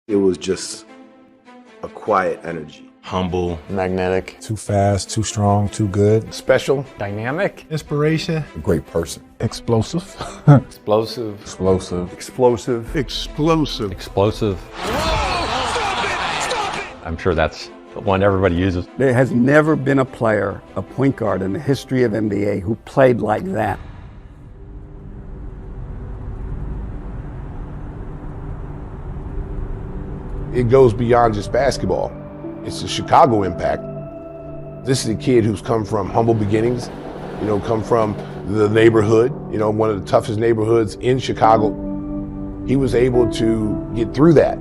It was just a quiet energy. Humble. Magnetic. Too fast, too strong, too good. Special. Dynamic. Inspiration. A great person. Explosive. Explosive. Explosive. Explosive. Explosive. Explosive. Whoa! Stop it! Stop it! I'm sure that's the one everybody uses. There has never been a player, a point guard in the history of NBA who played like that. It goes beyond just basketball. It's the Chicago impact. This is a kid who's come from humble beginnings, come from the neighborhood, one of the toughest neighborhoods in Chicago. He was able to get through that.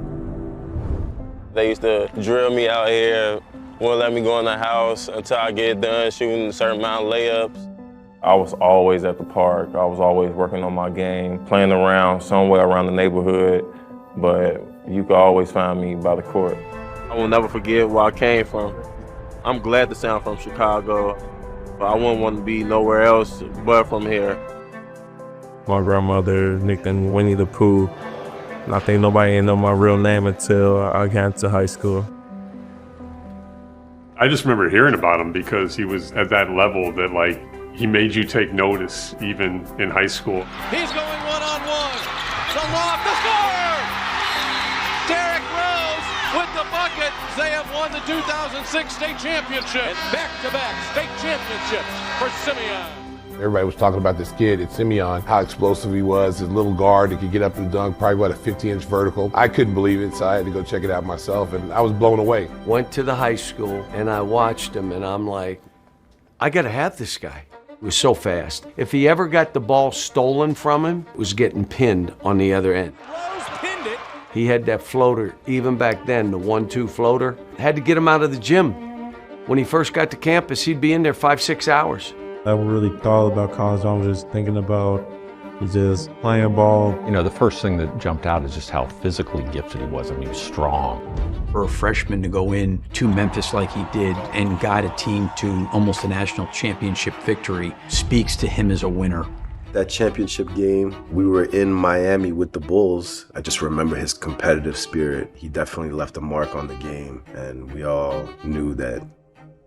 They used to drill me out here, wouldn't let me go in the house until I get done shooting a certain amount of layups. I was always at the park. I was always working on my game, playing around somewhere around the neighborhood, but you could always find me by the court. I will never forget where I came from. I'm glad to say I'm from Chicago, but I wouldn't want to be nowhere else but from here. My grandmother nicknamed Winnie the Pooh. And I think nobody didn't know my real name until I got to high school. I just remember hearing about him because he was at that level that he made you take notice even in high school. He's going one-on-one. The lob, the score! Derrick Rose with the bucket. They have won the 2006 state championship. And back-to-back state championships for Simeon. Everybody was talking about this kid at Simeon, how explosive he was, his little guard that could get up and dunk, probably about a 50-inch vertical. I couldn't believe it, so I had to go check it out myself, and I was blown away. Went to the high school, and I watched him, and I'm like, I gotta have this guy. He was so fast. If he ever got the ball stolen from him, it was getting pinned on the other end. Rose pinned it. He had that floater, even back then, the 1-2 floater. Had to get him out of the gym. When he first got to campus, he'd be in there 5-6 hours. I never really thought about college. I was just thinking about just playing ball. The first thing that jumped out is just how physically gifted he was. I mean, he was strong. For a freshman to go in to Memphis like he did and guide a team to almost a national championship victory speaks to him as a winner. That championship game, we were in Miami with the Bulls. I just remember his competitive spirit. He definitely left a mark on the game, and we all knew that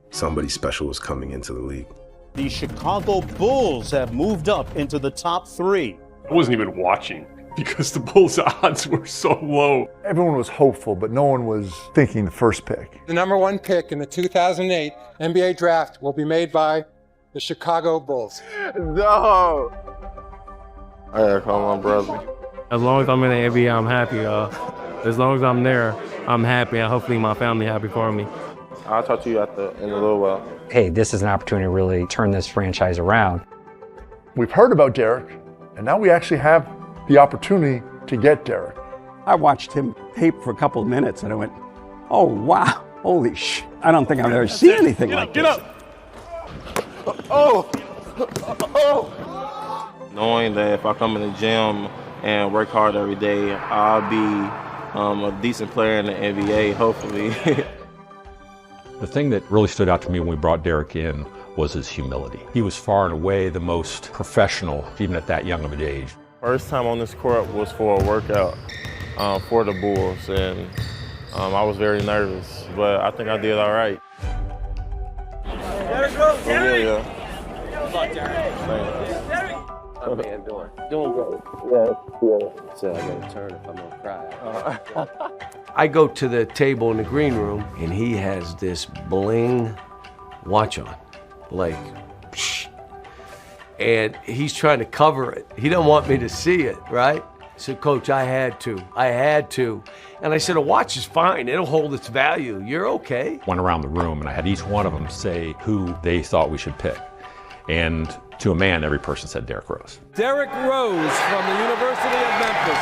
somebody special was coming into the league. The Chicago Bulls have moved up into the top 3. I wasn't even watching because the Bulls' odds were so low. Everyone was hopeful, but no one was thinking the first pick. The number 1 pick in the 2008 NBA draft will be made by the Chicago Bulls. No! I gotta call my brother. As long as I'm in the NBA, I'm happy. As long as I'm there, I'm happy, and hopefully my family happy for me. I'll talk to you in a little while. Hey, this is an opportunity to really turn this franchise around. We've heard about Derrick, and now we actually have the opportunity to get Derrick. I watched him tape for a couple of minutes, and I went, oh, wow, holy sh! I don't think I've ever seen anything like this. Get up! Oh! Knowing that if I come in the gym and work hard every day, I'll be a decent player in the NBA, hopefully. The thing that really stood out to me when we brought Derrick in was his humility. He was far and away the most professional, even at that young of an age. First time on this court was for a workout for the Bulls, and I was very nervous, but I think I did all right. Derrick Rose, Derrick! Yeah. Good luck, Derrick. Derrick! How man doing? Doing great. Yeah. So I gotta turn if I'm gonna cry. I go to the table in the green room, and he has this bling watch on, and he's trying to cover it. He don't want me to see it, right? So, Coach, I had to. And I said, a watch is fine. It'll hold its value. You're okay. Went around the room, and I had each one of them say who they thought we should pick. And to a man, every person said Derrick Rose. Derrick Rose from the University of Memphis.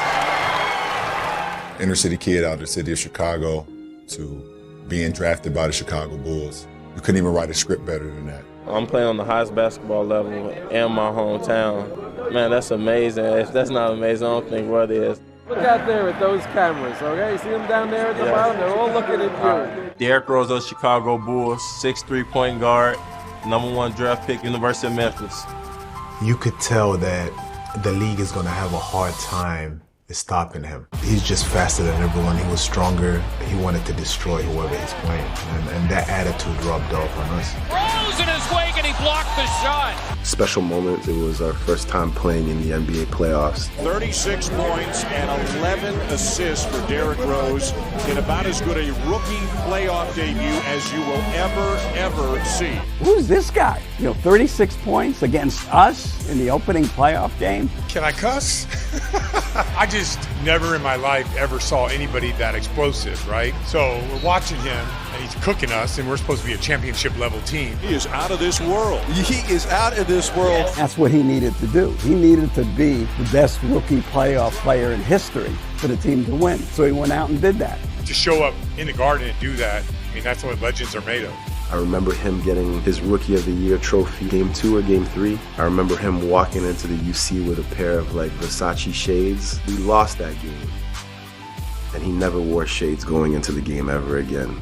Inner city kid out of the city of Chicago to being drafted by the Chicago Bulls. You couldn't even write a script better than that. I'm playing on the highest basketball level in my hometown. Man, that's amazing. If that's not amazing, I don't think what is. Look out there at those cameras, okay? See them down there at the bottom? They're all looking at you. Derrick Rose of the Chicago Bulls, 6'3" point guard, number 1 draft pick, University of Memphis. You could tell that the league is going to have a hard time is stopping him. He's just faster than everyone. He was stronger. He wanted to destroy whoever he's playing. And that attitude rubbed off on us. Rose in his wake and he blocked the shot. Special moment. It was our first time playing in the NBA playoffs. 36 points and 11 assists for Derrick Rose in about as good a rookie playoff debut as you will ever see. Who's this guy? 36 points against us in the opening playoff game. Can I cuss? I just never in my life ever saw anybody that explosive, right? So we're watching him, and he's cooking us, and we're supposed to be a championship level team. He is out of this world. He is out of this world. That's what he needed to do. He needed to be the best rookie playoff player in history for the team to win. So he went out and did that. To show up in the Garden and do that, I mean, that's what legends are made of. I remember him getting his Rookie of the Year trophy, Game 2 or Game 3. I remember him walking into the UC with a pair of Versace shades. We lost that game, and he never wore shades going into the game ever again.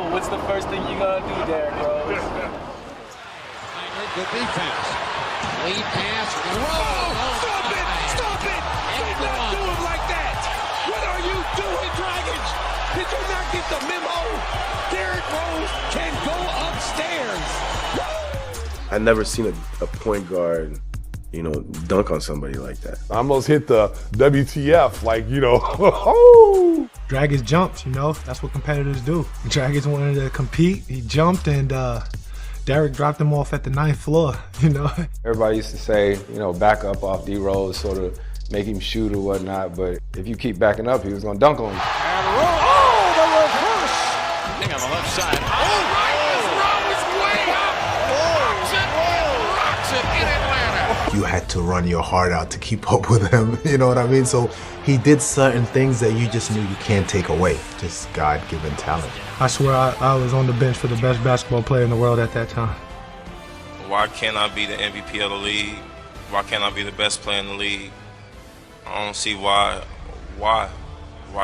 What's the first thing you gonna do, Derrick Rose? Good defense. Lead pass. Rose. Stop it! Stop it! Do not do him like that! What are you doing, Dragons? Did you not get the memo? Derrick Rose can go upstairs. I never seen a point guard, dunk on somebody like that. I almost hit the WTF, oh! Dragons jumped, that's what competitors do. Dragons wanted to compete, he jumped, and Derrick dropped him off at the 9th floor, Everybody used to say, back up off D Rose, sort of make him shoot or whatnot, but if you keep backing up, he was gonna dunk on you. And Rose, the reverse! Thing on the left side. Rose way up! Rocks it in Atlanta! You had to run your heart out to keep up with him, you know what I mean? So he did certain things that you just knew you can't take away, just God-given talent. I swear I was on the bench for the best basketball player in the world at that time. Why can't I be the MVP of the league? Why can't I be the best player in the league? I don't see why. Why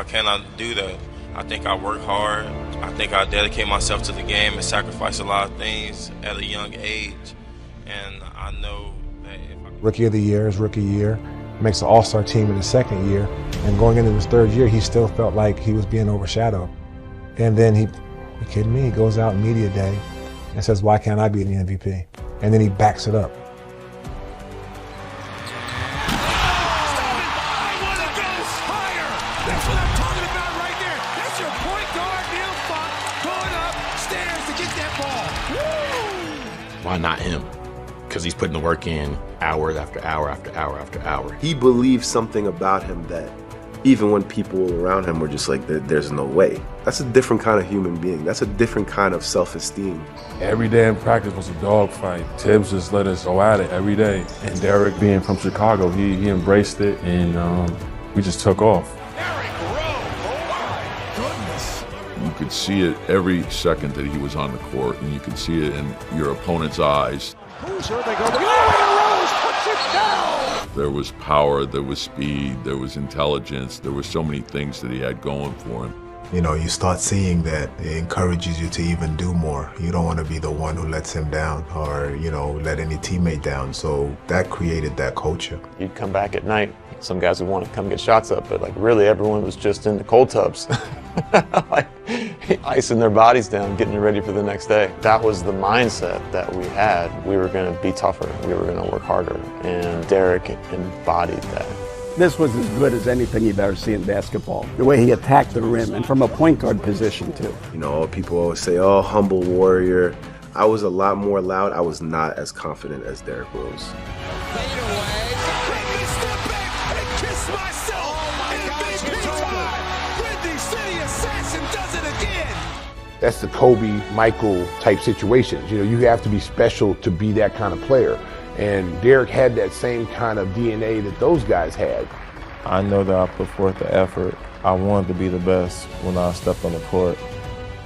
can't I do that? I think I work hard. I think I dedicate myself to the game and sacrifice a lot of things at a young age. And I know that Rookie of the Year is rookie year. Makes the All-Star team in his second year. And going into his third year, he still felt like he was being overshadowed. And then you kidding me? He goes out in media day and says, why can't I be the MVP? And then he backs it up. That's what I'm talking about right there. That's your point guard, Neil Funk, going upstairs to get that ball. Woo! Why not him? Because he's putting the work in hour after hour after hour after hour. He believed something about him that even when people around him were just like, there's no way. That's a different kind of human being. That's a different kind of self-esteem. Every day in practice was a dogfight. Tibbs just let us go at it every day. And Derrick, being from Chicago, he embraced it, and we just took off. You could see it every second that he was on the court, and you could see it in your opponent's eyes. Here they go. Rose puts it down. There was power, there was speed, there was intelligence, there were so many things that he had going for him. You start seeing that it encourages you to even do more. You don't want to be the one who lets him down or, let any teammate down. So that created that culture. You'd come back at night. Some guys would want to come get shots up, but really everyone was just in the cold tubs. Icing their bodies down, getting ready for the next day. That was the mindset that we had. We were going to be tougher. We were going to work harder. And Derrick embodied that. This was as good as anything you've ever seen in basketball. The way he attacked the rim, and from a point guard position too. People always say, oh, humble warrior. I was a lot more loud. I was not as confident as Derrick Rose. That's the Kobe, Michael type situations. You have to be special to be that kind of player. And Derrick had that same kind of DNA that those guys had. I know that I put forth the effort. I wanted to be the best when I stepped on the court.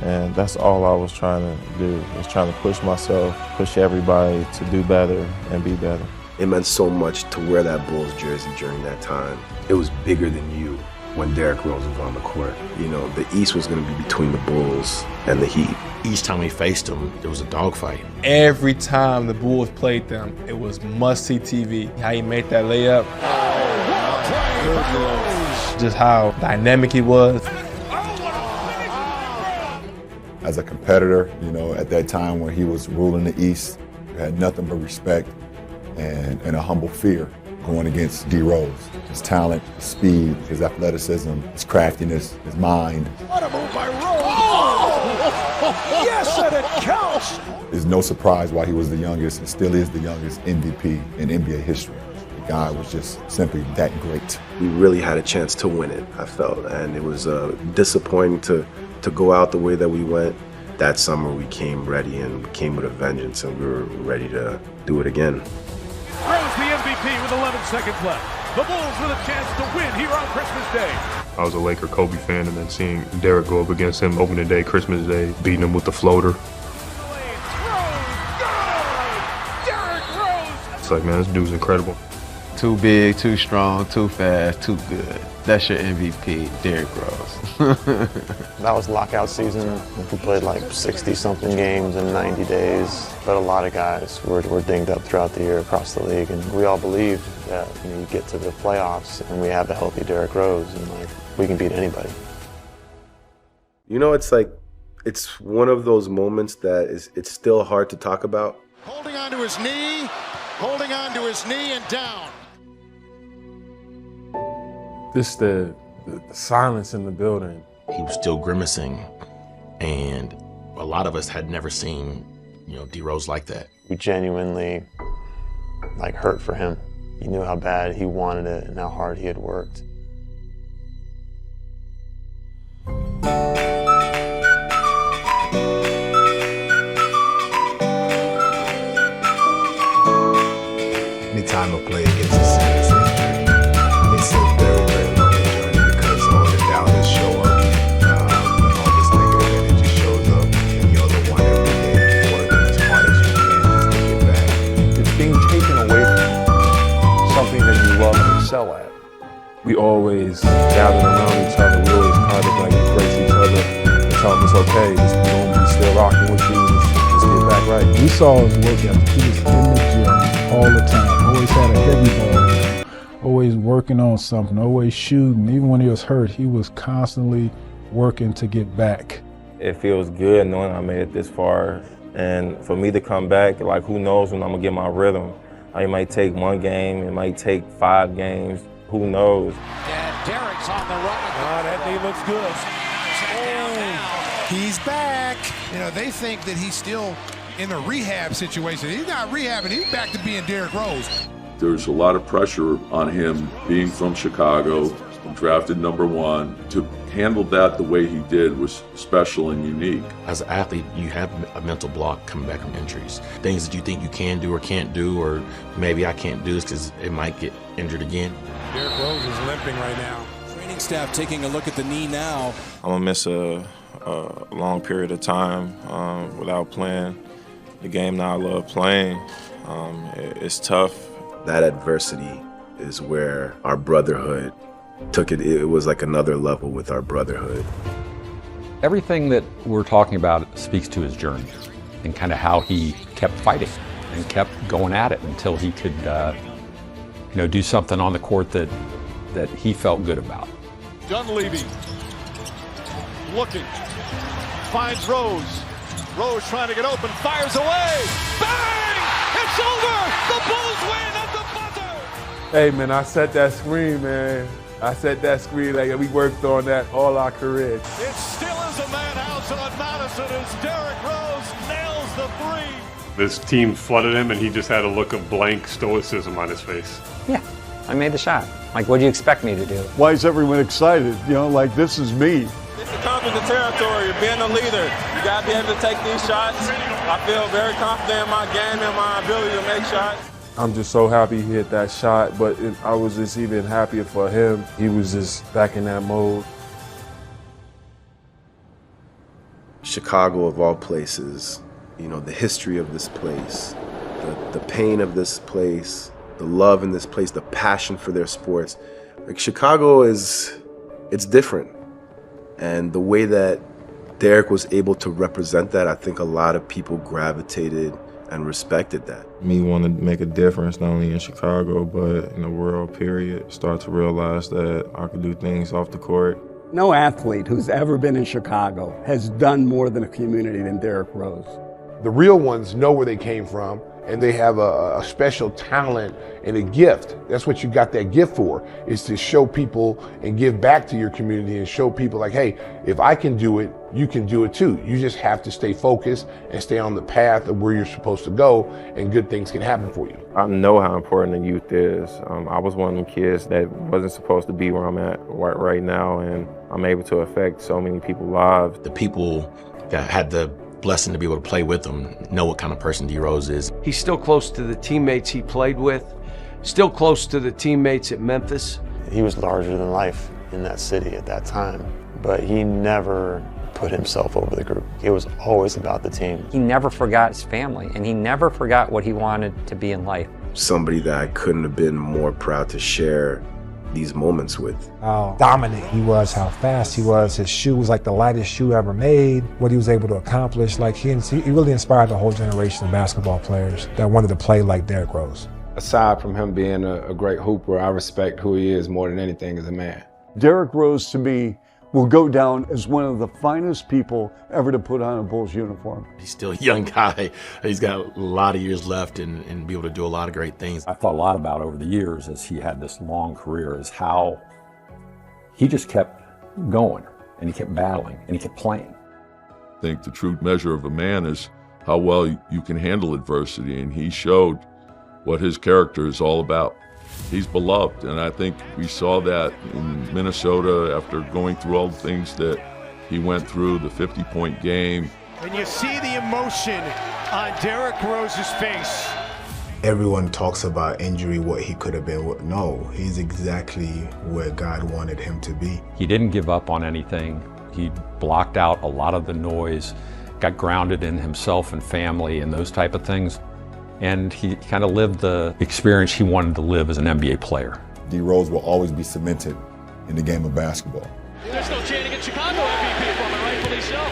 And that's all I was trying to do, was trying to push myself, push everybody to do better and be better. It meant so much to wear that Bulls jersey during that time. It was bigger than you when Derrick Rose was on the court. You know, the East was going to be between the Bulls and the Heat. Each time we faced them, there was a dogfight. Every time the Bulls played them, it was must-see TV. How he made that layup. Just how dynamic he was. As a competitor, you know, at that time when he was ruling the East, you had nothing but respect and a humble fear going against D. Rose. His talent, his speed, his athleticism, his craftiness, his mind. What a move by Rose! Oh! Yes, and it counts! It's no surprise why he was the youngest and still is the youngest MVP in NBA history. The guy was just simply that great. We really had a chance to win it, I felt, and it was disappointing to go out the way that we went. That summer we came ready and we came with a vengeance, and we were ready to do it again. Rose the MVP with 11 seconds left. The Bulls with a chance to win here on Christmas Day. I was a Laker Kobe fan, and then seeing Derrick go up against him opening day, Christmas Day, beating him with the floater. Derrick Rose! It's like, man, this dude's incredible. Too big, too strong, too fast, too good. That's your MVP, Derrick Rose. That was lockout season. We played like 60-something games in 90 days. But a lot of guys were dinged up throughout the year across the league. And we all believed that you get to the playoffs and we have a healthy Derrick Rose and like we can beat anybody. You know, it's like, it's one of those moments that it's still hard to talk about. Holding on to his knee and down. Just the silence in the building. He was still grimacing, and a lot of us had never seen, D. Rose like that. We genuinely hurt for him. He knew how bad he wanted it and how hard he had worked. Anytime a player gets a serious injury, it's a very, very lonely journey because all the doubters show up, and all this negative energy shows up, and you're the one every day working as hard as you can just to get back. It's being taken away from something that you love and excel at. We always gathered around each other. We always kind of embrace each other and tell them it's okay. We still rocking with you. Just get back right. We saw his work ethic. He was in the gym all the time. Always had a heavy ball in him. Always working on something. Always shooting. Even when he was hurt, he was constantly working to get back. It feels good knowing I made it this far. And for me to come back, who knows when I'm going to get my rhythm. It might take one game. It might take 5 games. Who knows? And Derrick's on the run. That knee looks good. He's back. They think that he's still in a rehab situation. He's not rehabbing. He's back to being Derrick Rose. There's a lot of pressure on him being from Chicago, drafted #1. To handle that the way he did was special and unique. As an athlete, you have a mental block coming back from injuries. Things that you think you can do or can't do, or maybe I can't do this because it might get injured again. Derrick Rose is limping right now. Training staff taking a look at the knee now. I'm going to miss a long period of time without playing the game that I love playing. It's tough. That adversity is where our brotherhood took it. It was like another level with our brotherhood. Everything that we're talking about speaks to his journey and kind of how he kept fighting and kept going at it until he could, do something on the court that he felt good about. Dunleavy looking, finds Rose. Rose trying to get open, fires away. Bang! It's over! The Bulls win at the buzzer! Hey, man, I set that screen, man. I set that screen we worked on that all our career. It still is a madhouse on Madison as Derrick Rose nails the 3. This team flooded him, and he just had a look of blank stoicism on his face. Yeah, I made the shot. What do you expect me to do? Why is everyone excited? This is me. It comes with the territory of being a leader. You got to be able to take these shots. I feel very confident in my game and my ability to make shots. I'm just so happy he hit that shot, but I was just even happier for him. He was just back in that mode. Chicago of all places, you know, the history of this place, the pain of this place, the love in this place, the passion for their sports. Like Chicago it's different. And the way that Derrick was able to represent that, I think a lot of people gravitated and respected that. Me wanting to make a difference not only in Chicago, but in the world, period. Start to realize that I could do things off the court. No athlete who's ever been in Chicago has done more than a community than Derrick Rose. The real ones know where they came from, and they have a special talent and a gift. That's what you got that gift for, is to show people and give back to your community and show people like, hey, if I can do it, you can do it too. You just have to stay focused and stay on the path of where you're supposed to go, and good things can happen for you. I know how important the youth is. I was one of them kids that wasn't supposed to be where I'm at right now, and I'm able to affect so many people's lives. The people that had the blessing to be able to play with him know what kind of person D Rose is. He's still close to the teammates he played with, still close to the teammates at Memphis. He was larger than life in that city at that time, but he never put himself over the group. It was always about the team. He never forgot his family, and he never forgot what he wanted to be in life. Somebody that I couldn't have been more proud to share these moments with. How dominant he was, how fast he was. His shoe was like the lightest shoe ever made. What he was able to accomplish, like he really inspired the whole generation of basketball players that wanted to play like Derrick Rose. Aside from him being a great hooper, I respect who he is more than anything as a man. Derrick Rose, to me, will go down as one of the finest people ever to put on a Bulls uniform. He's still a young guy. He's got a lot of years left and be able to do a lot of great things. I thought a lot about over the years as he had this long career is how he just kept going and he kept battling and he kept playing. I think the true measure of a man is how well you can handle adversity, and he showed what his character is all about. He's beloved, and I think we saw that in Minnesota after going through all the things that he went through, the 50-point game. And you see the emotion on Derrick Rose's face. Everyone talks about injury, what he could have been. No, he's exactly where God wanted him to be. He didn't give up on anything. He blocked out a lot of the noise, got grounded in himself and family and those type of things. And he kind of lived the experience he wanted to live as an NBA player. D Rose will always be cemented in the game of basketball. They're still chanting at Chicago MVP for him, and rightfully so.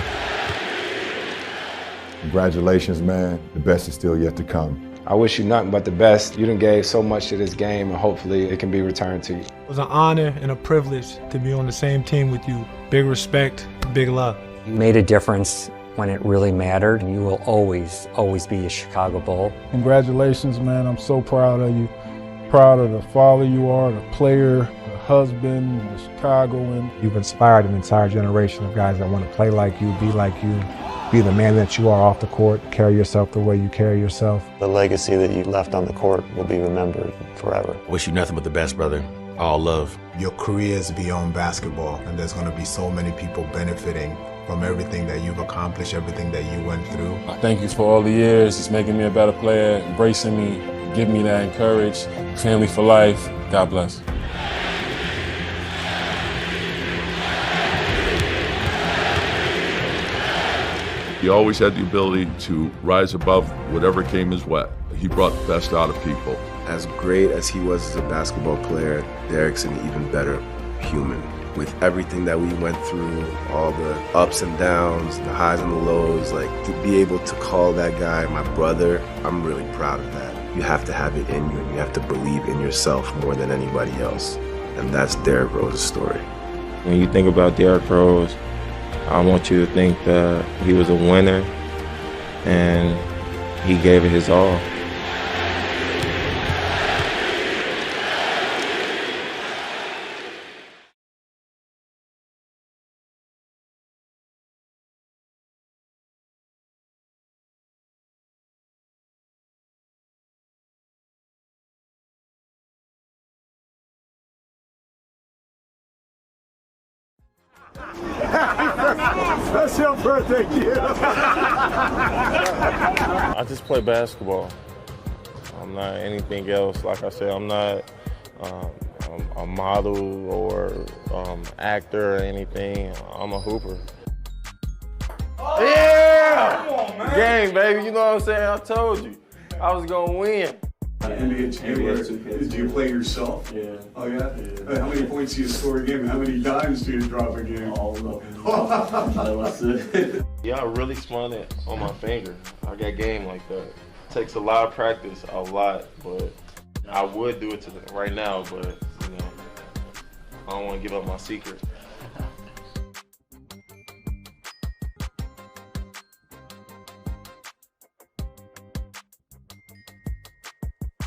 Congratulations, man. The best is still yet to come. I wish you nothing but the best. You done gave so much to this game, and hopefully it can be returned to you. It was an honor and a privilege to be on the same team with you. Big respect, big love. You made a difference when it really mattered, and you will always, always be a Chicago Bull. Congratulations, man. I'm so proud of you. Proud of the father you are, the player, the husband, the Chicagoan. You've inspired an entire generation of guys that want to play like you, be like you, be the man that you are off the court, carry yourself the way you carry yourself. The legacy that you left on the court will be remembered forever. Wish you nothing but the best, brother. All love. Your career is beyond basketball, and there's going to be so many people benefiting from everything that you've accomplished, everything that you went through. I thank you for all the years. It's making me a better player, embracing me, giving me that courage. Family for life. God bless. He always had the ability to rise above whatever came his way. He brought the best out of people. As great as he was as a basketball player, Derrick's an even better human. With everything that we went through, all the ups and downs, the highs and the lows, like to be able to call that guy my brother, I'm really proud of that. You have to have it in you, and you have to believe in yourself more than anybody else. And that's Derrick Rose's story. When you think about Derrick Rose, I want you to think that he was a winner and he gave it his all. That's your birthday gift. I just play basketball. I'm not anything else. Like I said, I'm not a model or actor or anything. I'm a hooper. Yeah! Come on, man. Game, baby. You know what I'm saying? I told you. I was going to win. Did you play yourself? Yeah. Oh, yeah? How many points do you score a game? And how many dimes do you drop a game? All of them. Y'all really spun it on my finger. I got game like that. Takes a lot of practice, a lot, but I would do it right now, but, you know, I don't want to give up my secret.